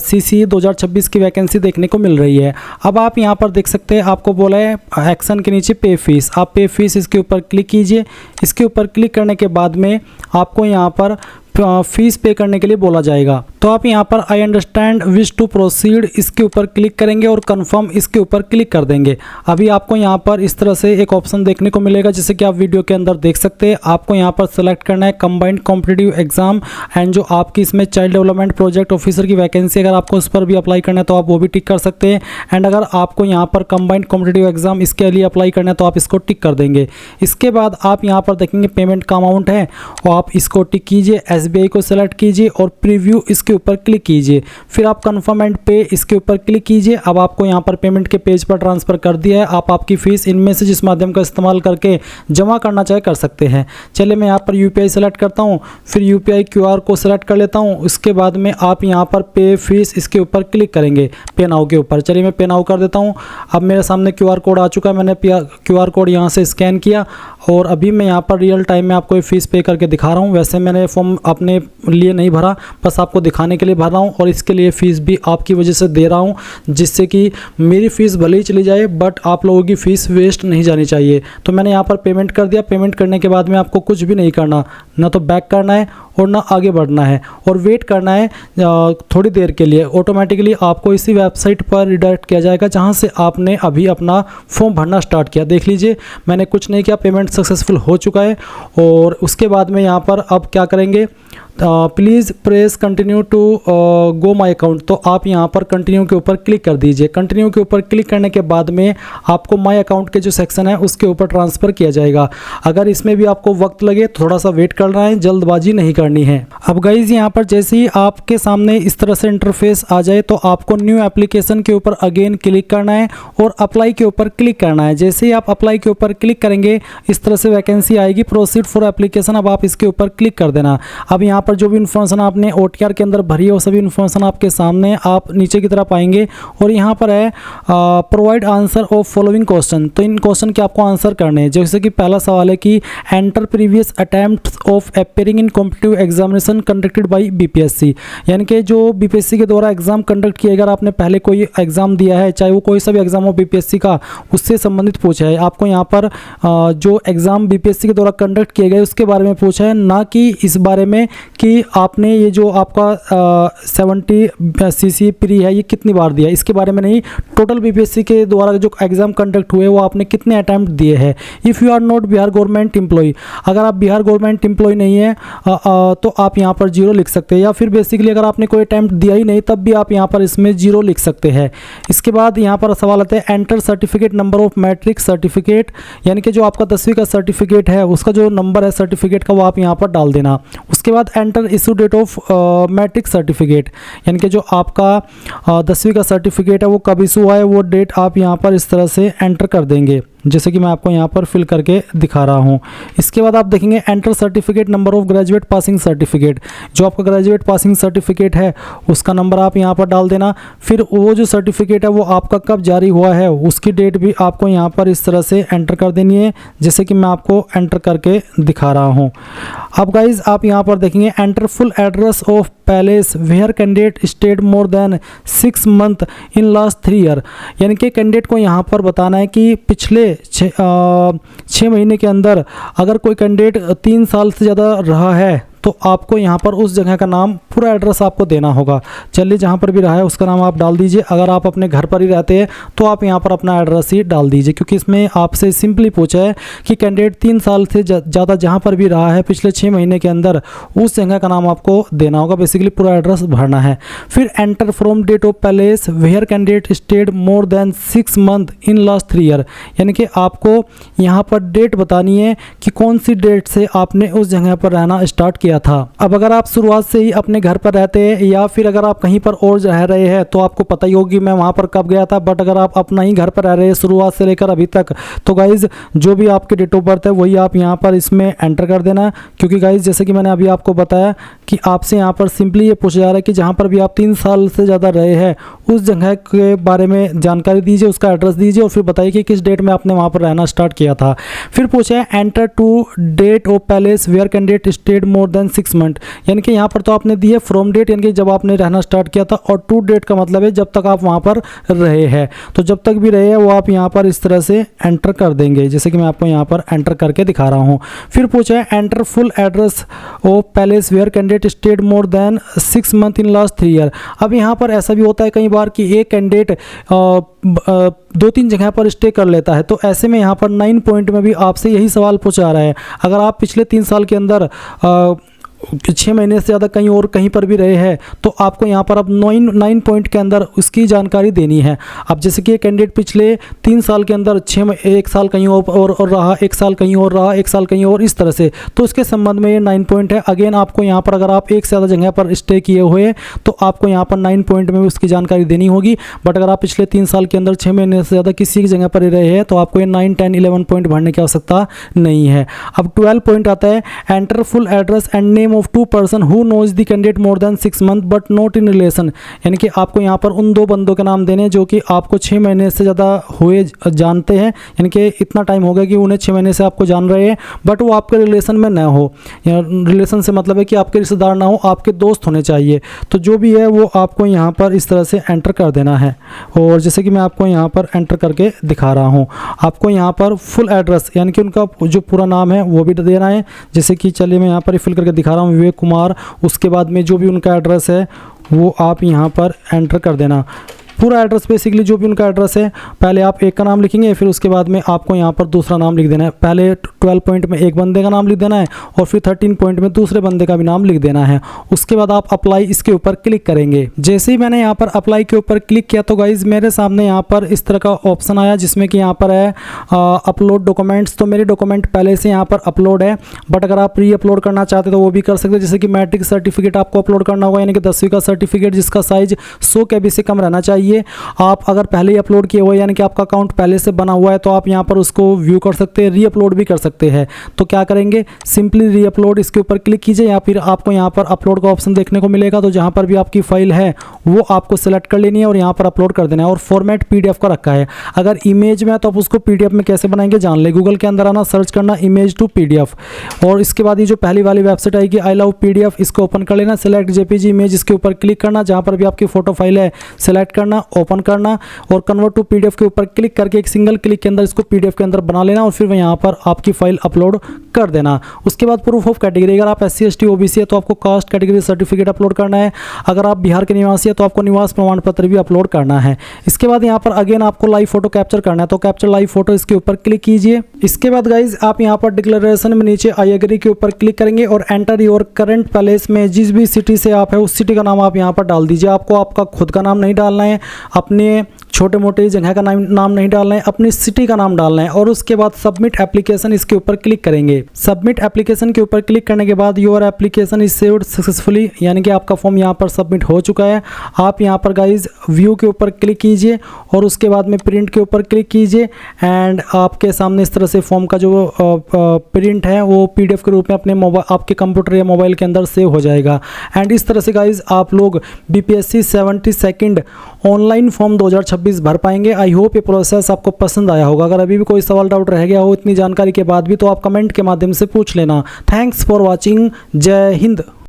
A: CCE 2026 की वैकेंसी देखने को मिल रही है। अब आप यहाँ पर देख सकते हैं आपको बोला है एक्शन के नीचे पे फीस। आप पे फीस इसके ऊपर क्लिक कीजिए। इसके ऊपर क्लिक करने के बाद में आपको यहाँ पर फीस पे करने के लिए बोला जाएगा। तो आप यहाँ पर I understand wish to proceed इसके ऊपर क्लिक करेंगे और कंफर्म इसके ऊपर क्लिक कर देंगे। अभी आपको यहाँ पर इस तरह से एक ऑप्शन देखने को मिलेगा जैसे कि आप वीडियो के अंदर देख सकते हैं। आपको यहाँ पर सेलेक्ट करना है कंबाइंड कॉम्पिटिटिव एग्जाम एंड जो आपकी इसमें चाइल्ड डेवलपमेंट प्रोजेक्ट ऑफिसर की वैकेंसी, अगर आपको उस पर भी अप्लाई करना है तो आप वो भी टिक कर सकते हैं। एंड अगर आपको यहाँ पर कंबाइंड कॉम्पिटिटिव एग्जाम इसके लिए अप्लाई करना है तो आप इसको टिक कर देंगे। इसके बाद आप यहाँ पर देखेंगे पेमेंट का अमाउंट है और आप इसको टिक कीजिए। SBI को सेलेक्ट कीजिए और प्रीव्यू इसके ऊपर क्लिक कीजिए। फिर आप कंफर्म एंड पे इसके ऊपर क्लिक कीजिए। अब आपको यहाँ पर पेमेंट के पेज पर ट्रांसफर कर दिया है। आप आपकी फीस इनमें से जिस माध्यम का इस्तेमाल करके जमा करना चाहे कर सकते हैं। चलिए मैं यहाँ पर UPI सेलेक्ट करता हूँ, फिर UPI QR को सेलेक्ट कर लेता हूँ। उसके बाद में आप यहाँ पर पे फीस इसके ऊपर क्लिक करेंगे पे नाउ के ऊपर। चलिए मैं पे नाउ कर देता हूँ। अब मेरे सामने QR कोड आ चुका है, मैंने QR कोड यहाँ से स्कैन किया और अभी मैं यहाँ पर रियल टाइम में आपको फीस पे करके दिखा रहा हूँ। वैसे मैंने फॉर्म अपने लिए नहीं भरा, बस आपको दिखाने के लिए भर रहा हूँ और इसके लिए फ़ीस भी आपकी वजह से दे रहा हूँ, जिससे कि मेरी फ़ीस भले ही चली जाए बट आप लोगों की फ़ीस वेस्ट नहीं जानी चाहिए। तो मैंने यहाँ पर पेमेंट कर दिया। पेमेंट करने के बाद में आपको कुछ भी नहीं करना, ना तो बैक करना है और ना आगे बढ़ना है और वेट करना है थोड़ी देर के लिए। ऑटोमेटिकली आपको इसी वेबसाइट पर रिडायरेक्ट किया जाएगा जहां से आपने अभी अपना फॉर्म भरना स्टार्ट किया। देख लीजिए मैंने कुछ नहीं किया, पेमेंट सक्सेसफुल हो चुका है। और उसके बाद में यहाँ पर अब क्या करेंगे, please press continue to go my account. तो आप यहाँ पर कंटिन्यू के ऊपर क्लिक कर दीजिए। कंटिन्यू के ऊपर क्लिक करने के बाद में आपको माई अकाउंट के जो सेक्शन है उसके ऊपर ट्रांसफ़र किया जाएगा। अगर इसमें भी आपको वक्त लगे थोड़ा सा वेट करना है, जल्दबाजी नहीं करनी है। अब गाइज़ यहाँ पर जैसे ही आपके सामने इस तरह से इंटरफेस आ जाए तो आपको न्यू एप्लीकेशन के ऊपर अगेन क्लिक करना है और अप्लाई के ऊपर क्लिक करना है। जैसे ही आप अप्लाई के ऊपर क्लिक करेंगे इस तरह से वैकेंसी आएगी, प्रोसीड फॉर एप्लीकेशन। अब आप इसके ऊपर क्लिक कर देना। अब यहाँ पर जो भी इन्फॉर्मेशन आपने OTR के अंदर भरी है वो सभी इन्फॉर्मेशन आपके सामने आप नीचे की तरफ आएंगे और यहाँ पर है provide answer of following question. तो इन क्वेश्चन के आपको आंसर करने हैं। जैसे कि पहला सवाल है कि enter previous attempts of appearing in competitive examination conducted by BPSC, यानी कि जो BPSC के द्वारा एग्जाम कंडक्ट किया, अगर आपने पहले कोई एग्जाम दिया है चाहे वो कोई सा भी एग्जाम हो BPSC का, उससे संबंधित पूछा है। आपको यहाँ पर जो एग्जाम BPSC के द्वारा कंडक्ट किए गए उसके बारे में पूछा है, ना कि इस बारे में कि आपने ये जो आपका 70 CC प्री है ये कितनी बार दिया, इसके बारे में नहीं। टोटल BPSC के द्वारा जो एग्जाम कंडक्ट हुए वो आपने कितने अटैम्प्ट दिए हैं। If you are not Bihar government employ, अगर आप बिहार गवर्नमेंट एम्प्लॉय नहीं है तो आप यहाँ पर 0 लिख सकते हैं, या फिर बेसिकली अगर आपने कोई अटैम्प्ट दिया ही नहीं तब भी आप यहाँ पर इसमें 0 लिख सकते हैं। इसके बाद यहाँ पर सवाल आता है enter certificate number of matric certificate, यानी कि जो आपका 10वीं का सर्टिफिकेट है उसका जो नंबर है सर्टिफिकेट का वो आप यहाँ पर डाल देना। उसके बाद enter issue date of matric certificate, यानी कि जो आपका 10वीं का सर्टिफिकेट है वो कब इशू हुआ है वो डेट आप यहाँ पर इस तरह से एंटर कर देंगे, जैसे कि मैं आपको यहाँ पर फिल करके दिखा रहा हूँ। इसके बाद आप देखेंगे enter certificate number of graduate passing certificate, जो आपका ग्रेजुएट पासिंग सर्टिफिकेट है उसका नंबर आप यहाँ पर डाल देना। फिर वो जो सर्टिफिकेट है वो आपका कब जारी हुआ है उसकी डेट भी आपको यहाँ पर इस तरह से एंटर कर देनी है, जैसे कि मैं आपको एंटर करके दिखा रहा हूँ। अब गाइज आप यहाँ पर देखेंगे enter full address of palace where candidate stayed more than 6 month in last 3 year, यानी कि कैंडिडेट को यहाँ पर बताना है कि पिछले 6 महीने के अंदर अगर कोई कैंडिडेट 3 साल से ज़्यादा रहा है तो आपको यहाँ पर उस जगह का नाम पूरा एड्रेस आपको देना होगा। चलिए जहाँ पर भी रहा है उसका नाम आप डाल दीजिए। अगर आप अपने घर पर ही रहते हैं तो आप यहाँ पर अपना एड्रेस ही डाल दीजिए, क्योंकि इसमें आपसे सिंपली पूछा है कि कैंडिडेट 3 साल से ज़्यादा जहाँ पर भी रहा है पिछले 6 महीने के अंदर उस जगह का नाम आपको देना होगा, बेसिकली पूरा एड्रेस भरना है। फिर enter from date of palace where candidate stayed more than 6 month in last 3 year, यानी कि आपको यहाँ पर डेट बतानी है कि कौन सी डेट से आपने उस जगह पर रहना स्टार्ट किया था। अब अगर आप शुरुआत से ही अपने घर पर रहते हैं या फिर अगर आप कहीं पर और रह रहे हैं तो आपको पता ही होगी मैं वहाँ पर कब गया था, बट अगर आप अपना ही घर पर रह रहे हैं शुरुआत से लेकर अभी तक तो गाइज़ जो भी आपके डेट ऑफ बर्थ है वही आप यहाँ पर इसमें एंटर कर देना। क्योंकि गाइज़ जैसे कि मैंने अभी आपको बताया कि आपसे यहाँ पर सिंपली ये पूछा जा रहा है कि जहाँ पर भी आप 3 साल से ज़्यादा रहे हैं उस जगह के बारे में जानकारी दीजिए, उसका एड्रेस दीजिए और फिर बताइए कि किस डेट में आपने वहाँ पर रहना स्टार्ट किया था। फिर पूछा है enter to date of palace where candidate stayed more than 6 month, यानी कि यहाँ पर तो आपने दी है फ्रॉम डेट यानी कि जब आपने रहना स्टार्ट किया था, और टू डेट का मतलब है जब तक आप वहाँ पर रहे हैं। तो जब तक भी रहे हैं वो आप यहाँ पर इस तरह से एंटर कर देंगे, जैसे कि मैं आपको यहाँ पर एंटर करके दिखा रहा हूँ। फिर पूछा है enter full address of palace where candidate stayed more than 6 month in last 3 year. अब यहाँ पर ऐसा भी होता है कई बार कि एक कैंडिडेट 2-3 जगह पर स्टे कर लेता है, तो ऐसे में यहाँ पर 9 पॉइंट में भी आपसे यही सवाल पूछा रहा है। अगर आप पिछले 3 साल के अंदर 6 महीने से ज़्यादा कहीं और कहीं पर भी रहे हैं तो आपको यहाँ पर अब 9 पॉइंट के अंदर उसकी जानकारी देनी है। अब जैसे कि कैंडिडेट पिछले 3 साल के अंदर 1 साल कहीं और रहा, 1 साल कहीं और रहा, 1 साल कहीं और, इस तरह से, तो उसके संबंध में ये 9 पॉइंट है। अगेन आपको यहाँ पर अगर आप एक से ज़्यादा जगह पर स्टे किए हुए तो आपको यहाँ पर 9 पॉइंट में भी उसकी जानकारी देनी होगी। बट अगर आप पिछले 3 साल के अंदर 6 महीने से ज़्यादा किसी जगह पर रहे हैं तो आपको ये 9, 10, 11 पॉइंट भरने की आवश्यकता नहीं है। अब 12 पॉइंट आता है enter full address and name of 2 person who knows the candidate more than 6 month but not in relation, यानी कि आपको यहाँ पर उन 2 बंदों के नाम देने जो कि आपको 6 महीने से ज़्यादा हुए जानते हैं, यानी कि इतना टाइम हो गया कि उन्हें 6 महीने से आपको जान रहे हैं बट वो आपके रिलेशन में न हो। रिलेशन से मतलब है कि आपके रिश्तेदार ना हो, आपके दोस्त होने चाहिए। तो जो भी है वो आपको यहाँ पर इस तरह से एंटर कर देना है। और जैसे कि मैं आपको यहाँ पर एंटर करके दिखा रहा हूँ, आपको यहाँ पर फुल एड्रेस यानी कि उनका जो पूरा नाम है वो भी देना है। जैसे कि चलिए मैं यहाँ पर फिल करके दिखा रहा सीताराम विवेक कुमार, उसके बाद में जो भी उनका एड्रेस है वो आप यहाँ पर एंटर कर देना। पूरा एड्रेस बेसिकली जो भी उनका एड्रेस है, पहले आप एक का नाम लिखेंगे, फिर उसके बाद में आपको यहाँ पर दूसरा नाम लिख देना है। पहले 12 पॉइंट में एक बंदे का नाम लिख देना है और फिर 13 पॉइंट में दूसरे बंदे का भी नाम लिख देना है। उसके बाद आप अप्लाई इसके ऊपर क्लिक करेंगे। जैसे ही मैंने यहाँ पर अप्लाई के ऊपर क्लिक किया तो गाइज मेरे सामने यहाँ पर इस तरह का ऑप्शन आया जिसमें कि यहाँ पर है अपलोड डॉक्यूमेंट्स। तो मेरे डॉक्यूमेंट पहले से यहाँ पर अपलोड है, बट अगर आप री अपलोड करना चाहते तो वो भी कर सकते हैं। जैसे कि मैट्रिक सर्टिफिकेट आपको अपलोड करना होगा, यानी कि 10वीं का सर्टिफिकेट जिसका साइज 100 KB से कम रहना चाहिए। आप अगर पहले ही अपलोड किए हुए यानी कि आपका अकाउंट पहले से बना हुआ है तो आप यहां पर उसको व्यू कर सकते हैं, री अपलोड भी कर सकते हैं। तो क्या करेंगे, सिंपली री अपलोड इसके ऊपर क्लिक कीजिए या फिर आपको यहां पर अपलोड का ऑप्शन देखने को मिलेगा। तो जहां पर भी आपकी फाइल है वो आपको सेलेक्ट कर लेनी है और यहां पर अपलोड कर देना है। और फॉर्मेट PDF का रखा है, अगर इमेज में है तो आप उसको PDF में कैसे बनाएंगे जान ले। गूगल के अंदर आना, सर्च करना इमेज टू PDF और इसके बाद ये जो पहली वाली वेबसाइट आएगी आई लव PDF, इसको ओपन कर लेना। सेलेक्ट JPG इमेज इसके ऊपर क्लिक करना, जहां पर भी आपकी फोटो फाइल है सेलेक्ट करना, ओपन करना और कन्वर्ट टू PDF के ऊपर क्लिक करके एक सिंगल क्लिक के अंदर इसको PDF के अंदर बना लेना और फिर यहाँ पर आपकी फाइल अपलोड कर देना। उसके बाद प्रूफ ऑफ कैटेगरी, अगर आप SC ST OBC है तो आपको कास्ट कैटेगरी सर्टिफिकेट अपलोड करना है। अगर आप बिहार के निवासी है तो आपको निवास प्रमाण पत्र भी अपलोड करना है। इसके बाद यहाँ पर अगेन आपको लाइव फोटो कैप्चर करना है, तो कैप्चर लाइव फोटो इसके ऊपर क्लिक कीजिए। इसके बाद गाइज आप यहाँ पर डिक्लेरेशन में नीचे आई एग्री के ऊपर क्लिक करेंगे और एंटर योर करंट प्लेस में जिस भी सिटी से आप है उस सिटी का नाम आप यहाँ पर डाल दीजिए। आपको आपका खुद का नाम नहीं डालना है, अपने छोटे मोटे जगह का नाम नहीं डालना है, अपनी सिटी का नाम डालना है। और उसके बाद सबमिट एप्लीकेशन इसके ऊपर क्लिक करेंगे। सबमिट एप्लीकेशन के ऊपर क्लिक करने के बाद your application is saved successfully, यानी कि आपका फॉर्म यहाँ पर सबमिट हो चुका है। आप यहाँ पर गाइज व्यू के ऊपर क्लिक कीजिए और उसके बाद में प्रिंट के ऊपर क्लिक कीजिए एंड आपके सामने इस तरह से फॉर्म का जो प्रिंट है वो PDF के रूप में अपने मोबाइल आपके कंप्यूटर या मोबाइल के अंदर सेव हो जाएगा। एंड इस तरह से गाइज आप लोग BPSC 72nd ऑनलाइन फॉर्म 2026 भर पाएंगे। आई होप ये प्रोसेस आपको पसंद आया होगा। अगर अभी भी कोई सवाल डाउट रह गया हो इतनी जानकारी के बाद भी तो आप कमेंट के माध्यम से पूछ लेना। Thanks for watching. जय हिंद।